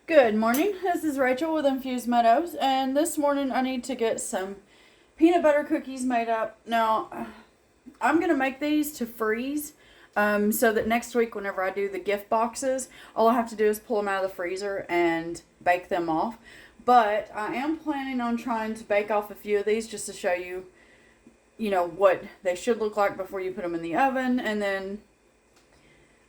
Good morning. This is Rachel with Infused Meadows, and this morning I need to get some peanut butter cookies made up. Now, I'm going to make these to freeze so that next week whenever I do the gift boxes, all I have to do is pull them out of the freezer and bake them off. But I am planning on trying to bake off a few of these just to show you, what they should look like before you put them in the oven, and then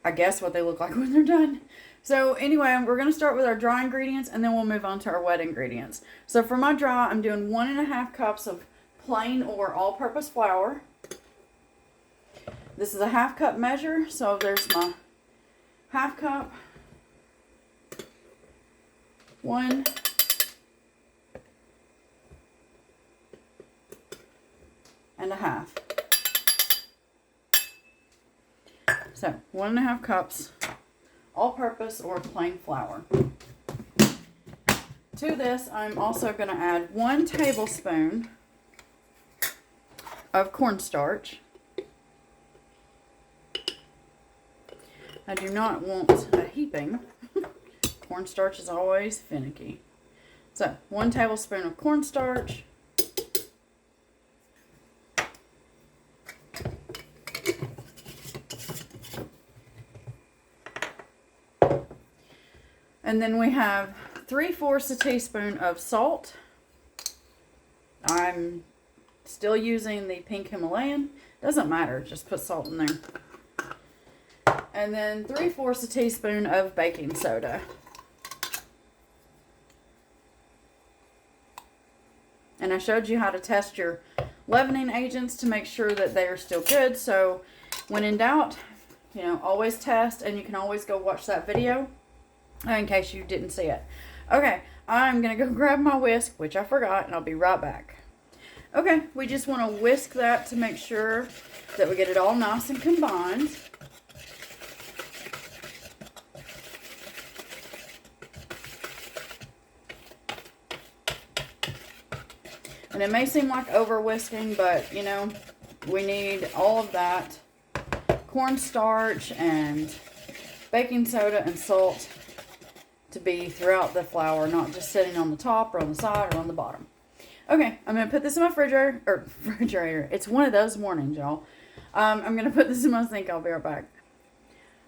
I guess what they look like when they're done. So anyway, we're going to start with our dry ingredients, and then we'll move on to our wet ingredients. So for my dry, I'm doing 1.5 cups of plain or all-purpose flour. This is a 1/2 cup measure, so there's my 1/2 cup, 1, and a half. So 1.5 cups all-purpose or plain flour. To this, I'm also going to add 1 tablespoon of cornstarch. I do not want a heaping. Cornstarch is always finicky. So 1 tablespoon of cornstarch. And then we have 3/4 a teaspoon of salt. I'm still using the pink Himalayan. Doesn't matter, just put salt in there. And then 3/4 a teaspoon of baking soda. And I showed you how to test your leavening agents to make sure that they are still good. So when in doubt, always test, and you can always go watch that video in case you didn't see it. Okay, I'm going to go grab my whisk, which I forgot, and I'll be right back. Okay, we just want to whisk that to make sure that we get it all nice and combined. And it may seem like over whisking, but we need all of that cornstarch and baking soda and salt to be throughout the flour, not just sitting on the top or on the side or on the bottom. Okay, I'm going to put this in my refrigerator. It's one of those mornings, y'all. I'm going to put this in my sink. I'll be right back.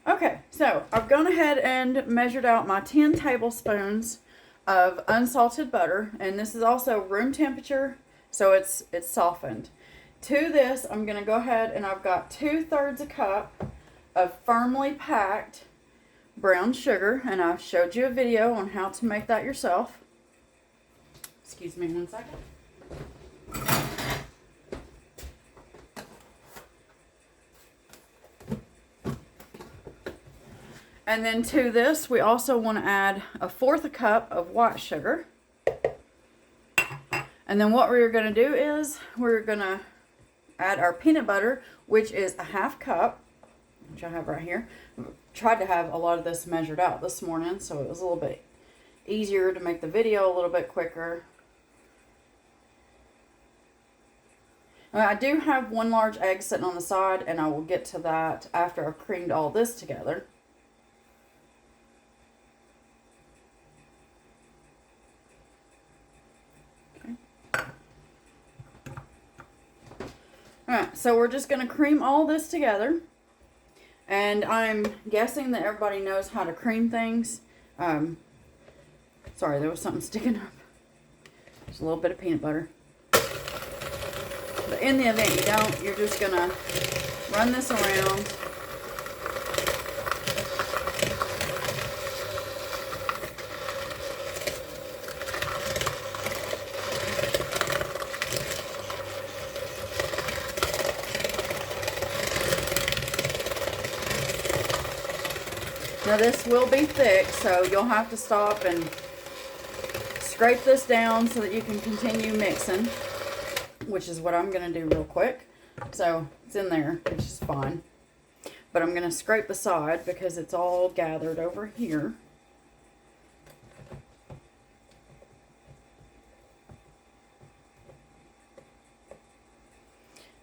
Okay, so I've gone ahead and measured out my 10 tablespoons of unsalted butter, and this is also room temperature, so it's softened. To this, I'm going to go ahead and I've got 2/3 a cup of firmly packed brown sugar, and I showed you a video on how to make that yourself. Excuse me 1 second. And then to this, we also want to add 1/4 a cup of white sugar. And then what we're going to do is we're going to add our peanut butter, which is a 1/2 cup, which I have right here. Tried to have a lot of this measured out this morning, so it was a little bit easier to make the video a little bit quicker. I do have 1 large egg sitting on the side, and I will get to that after I've creamed all this together. Alright, so we're just going to cream all this together. And I'm guessing that everybody knows how to cream things. Sorry, there was something sticking up. Just a little bit of peanut butter. But in the event you don't, you're just going to run this around. Now this will be thick, so you'll have to stop and scrape this down so that you can continue mixing, which is what I'm going to do real quick. So it's in there, which is fine. But I'm going to scrape the side because it's all gathered over here.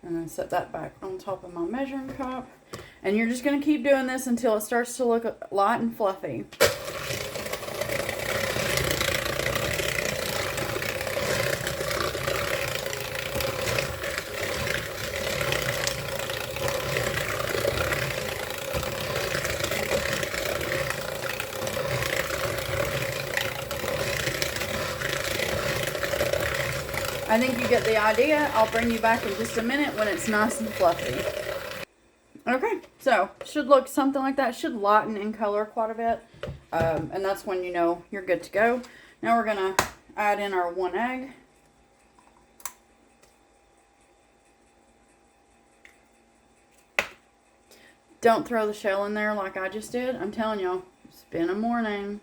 And then set that back on top of my measuring cup. And you're just going to keep doing this until it starts to look light and fluffy. I think you get the idea. I'll bring you back in just a minute when it's nice and fluffy. Okay, so should look something like that. Should lighten in color quite a bit. And that's when you know you're good to go. Now we're going to add in our 1 egg. Don't throw the shell in there like I just did. I'm telling y'all, it's been a morning.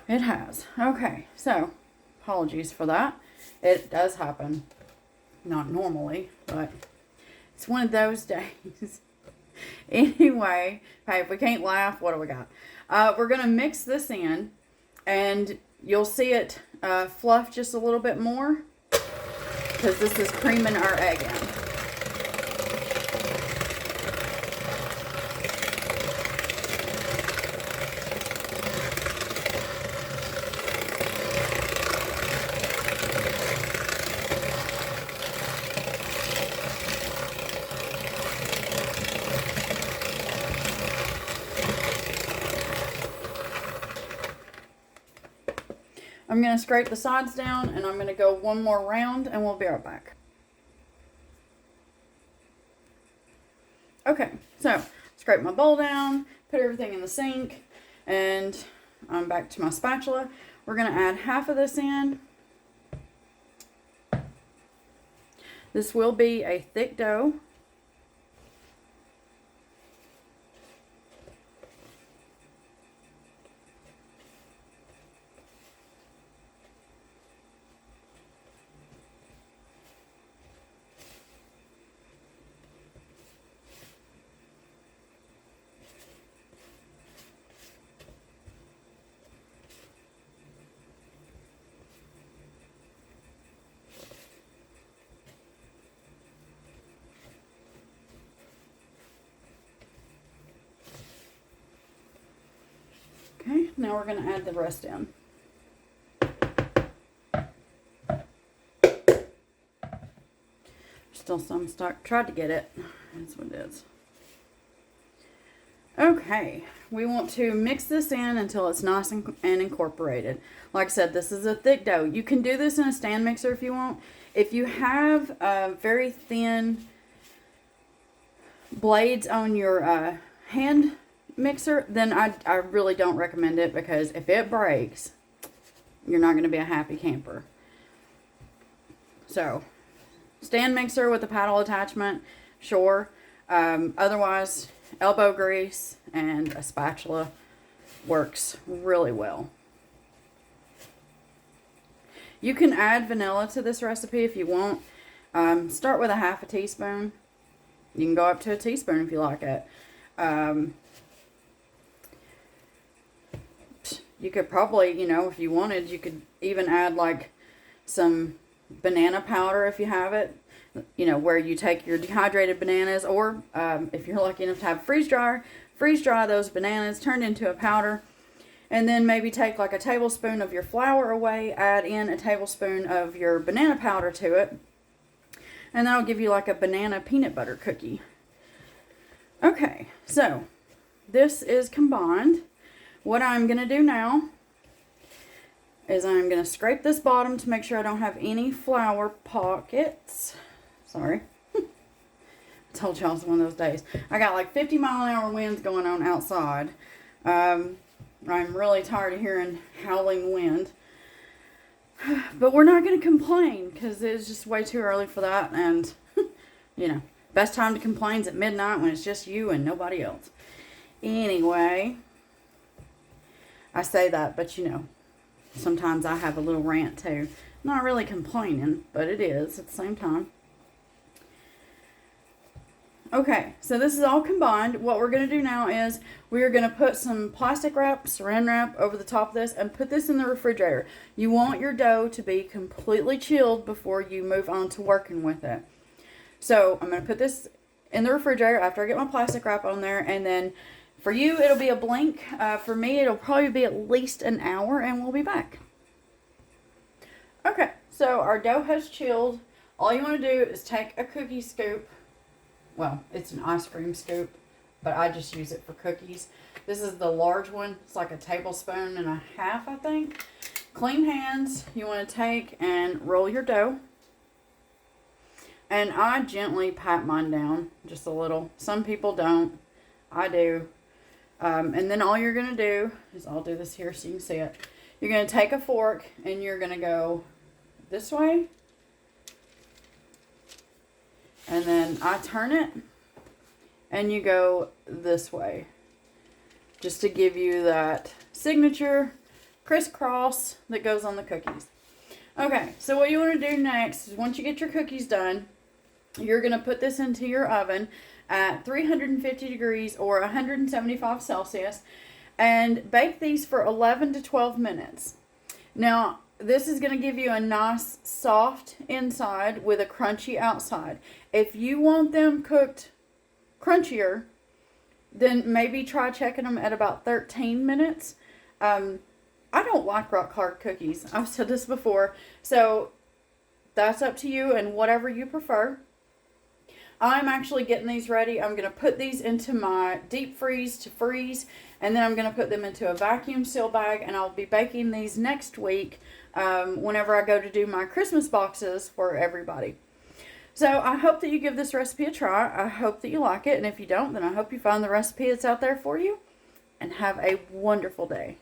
It has. Okay, so apologies for that. It does happen. Not normally, but it's one of those days. Anyway, hey, if we can't laugh, what do we got? We're going to mix this in, and you'll see it fluff just a little bit more because this is creaming our egg in. I'm going to scrape the sides down, and I'm going to go one more round, and we'll be right back. Okay, so scrape my bowl down, put everything in the sink, and I'm back to my spatula. We're going to add half of this in. This will be a thick dough. Okay, now we're going to add the rest in. Still some stuck. Tried to get it. That's what it is. Okay, we want to mix this in until it's nice and incorporated. Like I said, this is a thick dough. You can do this in a stand mixer if you want. If you have very thin blades on your hand mixer, then I really don't recommend it, because if it breaks, you're not going to be a happy camper. So, stand mixer with a paddle attachment, sure. Otherwise, elbow grease and a spatula works really well. You can add vanilla to this recipe if you want. Start with a half a teaspoon. You can go up to a teaspoon if you like it. You could probably, you know, if you wanted, you could even add like some banana powder if you have it. You know, where you take your dehydrated bananas, or if you're lucky enough to have a freeze dry those bananas, turn into a powder, and then maybe take like a tablespoon of your flour away, add in a tablespoon of your banana powder to it, and that'll give you like a banana peanut butter cookie. Okay, so this is combined. What I'm going to do now is I'm going to scrape this bottom to make sure I don't have any flour pockets. Sorry. I told y'all it's one of those days. I got like 50-mile-an-hour winds going on outside. I'm really tired of hearing howling wind. But we're not going to complain, because it's just way too early for that. And, you know, best time to complain is at midnight when it's just you and nobody else. Anyway, I say that, but you know, sometimes I have a little rant too. Not really complaining, but it is at the same time. Okay, so this is all combined. What we're going to do now is we are going to put some plastic wrap, saran wrap over the top of this, and put this in the refrigerator. You want your dough to be completely chilled before you move on to working with it. So I'm going to put this in the refrigerator after I get my plastic wrap on there, and then for you, it'll be a blink. For me, it'll probably be at least an hour, and we'll be back. Okay, so our dough has chilled. All you want to do is take a cookie scoop. Well, it's an ice cream scoop, but I just use it for cookies. This is the large one. It's like a tablespoon and a half, I think. clean hands, you want to take and roll your dough. And I gently pat mine down just a little. Some people don't. I do. And then all you're going to do is, I'll do this here so you can see it. You're going to take a fork and you're going to go this way. And then I turn it and you go this way. Just to give you that signature crisscross that goes on the cookies. Okay, so what you want to do next is, once you get your cookies done, you're going to put this into your oven at 350 degrees or 175 Celsius and bake these for 11 to 12 minutes. Now, this is going to give you a nice soft inside with a crunchy outside. If you want them cooked crunchier, then maybe try checking them at about 13 minutes. I don't like rock hard cookies. I've said this before. So that's up to you and whatever you prefer. I'm actually getting these ready. I'm going to put these into my deep freeze to freeze. And then I'm going to put them into a vacuum seal bag. And I'll be baking these next week whenever I go to do my Christmas boxes for everybody. So I hope that you give this recipe a try. I hope that you like it. And if you don't, then I hope you find the recipe that's out there for you. And have a wonderful day.